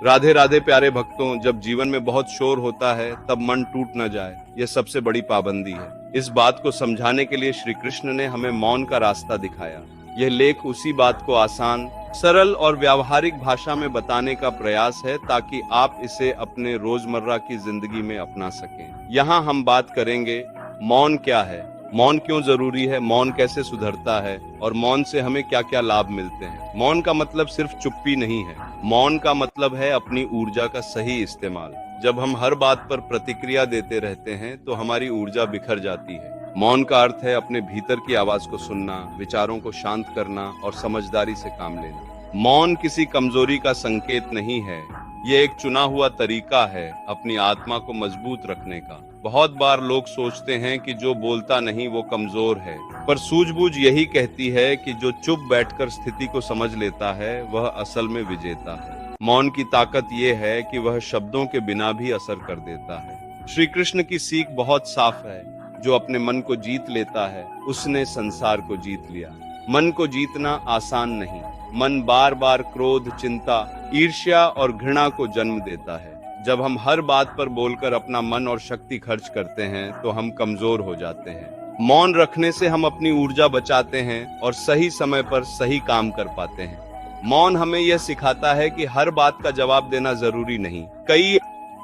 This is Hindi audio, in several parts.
राधे राधे प्यारे भक्तों, जब जीवन में बहुत शोर होता है तब मन टूट न जाए, यह सबसे बड़ी पाबंदी है। इस बात को समझाने के लिए श्री कृष्ण ने हमें मौन का रास्ता दिखाया। यह लेख उसी बात को आसान, सरल और व्यावहारिक भाषा में बताने का प्रयास है ताकि आप इसे अपने रोजमर्रा की जिंदगी में अपना सकें। यहाँ हम बात करेंगे मौन क्या है, मौन क्यों जरूरी है, मौन कैसे सुधरता है और मौन से हमें क्या क्या लाभ मिलते हैं। मौन का मतलब सिर्फ चुप्पी नहीं है, मौन का मतलब है अपनी ऊर्जा का सही इस्तेमाल। जब हम हर बात पर प्रतिक्रिया देते रहते हैं तो हमारी ऊर्जा बिखर जाती है। मौन का अर्थ है अपने भीतर की आवाज को सुनना, विचारों को शांत करना और समझदारी से काम लेना। मौन किसी कमजोरी का संकेत नहीं है, ये एक चुना हुआ तरीका है अपनी आत्मा को मजबूत रखने का। बहुत बार लोग सोचते हैं कि जो बोलता नहीं वो कमजोर है, पर सूझबूझ यही कहती है कि जो चुप बैठकर स्थिति को समझ लेता है वह असल में विजेता है। मौन की ताकत ये है कि वह शब्दों के बिना भी असर कर देता है। श्री कृष्ण की सीख बहुत साफ है, जो अपने मन को जीत लेता है उसने संसार को जीत लिया। मन को जीतना आसान नहीं, मन बार बार क्रोध, चिंता, ईर्ष्या और घृणा को जन्म देता है। जब हम हर बात पर बोलकर अपना मन और शक्ति खर्च करते हैं तो हम कमजोर हो जाते हैं। मौन रखने से हम अपनी ऊर्जा बचाते हैं और सही समय पर सही काम कर पाते हैं। मौन हमें यह सिखाता है कि हर बात का जवाब देना जरूरी नहीं, कई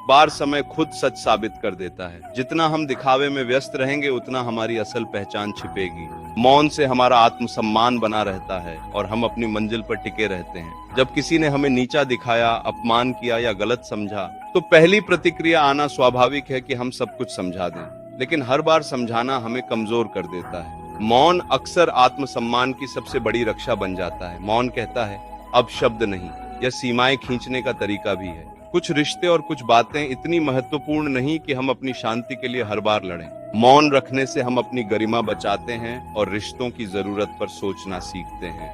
बार समय खुद सच साबित कर देता है। जितना हम दिखावे में व्यस्त रहेंगे उतना हमारी असल पहचान छिपेगी। मौन से हमारा आत्मसम्मान बना रहता है और हम अपनी मंजिल पर टिके रहते हैं। जब किसी ने हमें नीचा दिखाया, अपमान किया या गलत समझा तो पहली प्रतिक्रिया आना स्वाभाविक है कि हम सब कुछ समझा दें, लेकिन हर बार समझाना हमें कमजोर कर देता है। मौन अक्सर आत्मसम्मान की सबसे बड़ी रक्षा बन जाता है। मौन कहता है अब शब्द नहीं, यह सीमाएं खींचने का तरीका भी है। कुछ रिश्ते और कुछ बातें इतनी महत्वपूर्ण नहीं कि हम अपनी शांति के लिए हर बार लड़ें। मौन रखने से हम अपनी गरिमा बचाते हैं और रिश्तों की जरूरत पर सोचना सीखते हैं।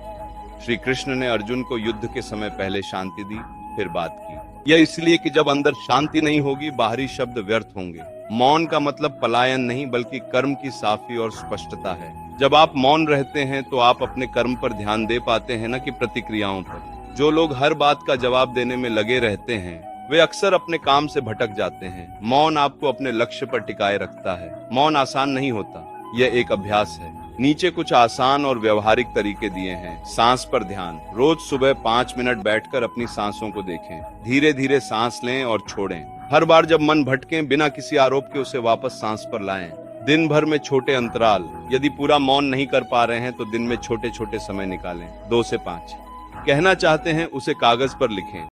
श्री कृष्ण ने अर्जुन को युद्ध के समय पहले शांति दी, फिर बात की। यह इसलिए कि जब अंदर शांति नहीं होगी, बाहरी शब्द व्यर्थ होंगे। मौन का मतलब पलायन नहीं बल्कि कर्म की साफी और स्पष्टता है। जब आप मौन रहते हैं तो आप अपने कर्म पर ध्यान दे पाते हैं, न कि प्रतिक्रियाओं पर। जो लोग हर बात का जवाब देने में लगे रहते हैं वे अक्सर अपने काम से भटक जाते हैं। मौन आपको अपने लक्ष्य पर टिकाए रखता है। मौन आसान नहीं होता, यह एक अभ्यास है। नीचे कुछ आसान और व्यवहारिक तरीके दिए हैं। सांस पर ध्यान, रोज सुबह 5 मिनट बैठकर अपनी सांसों को देखें। धीरे धीरे सांस लें और छोड़ें। हर बार जब मन भटके बिना किसी आरोप के उसे वापस सांस पर लाएं। दिन भर में छोटे अंतराल, यदि पूरा मौन नहीं कर पा रहे हैं तो दिन में छोटे छोटे समय निकालें, 2 से 5। कहना चाहते हैं उसे कागज पर लिखें।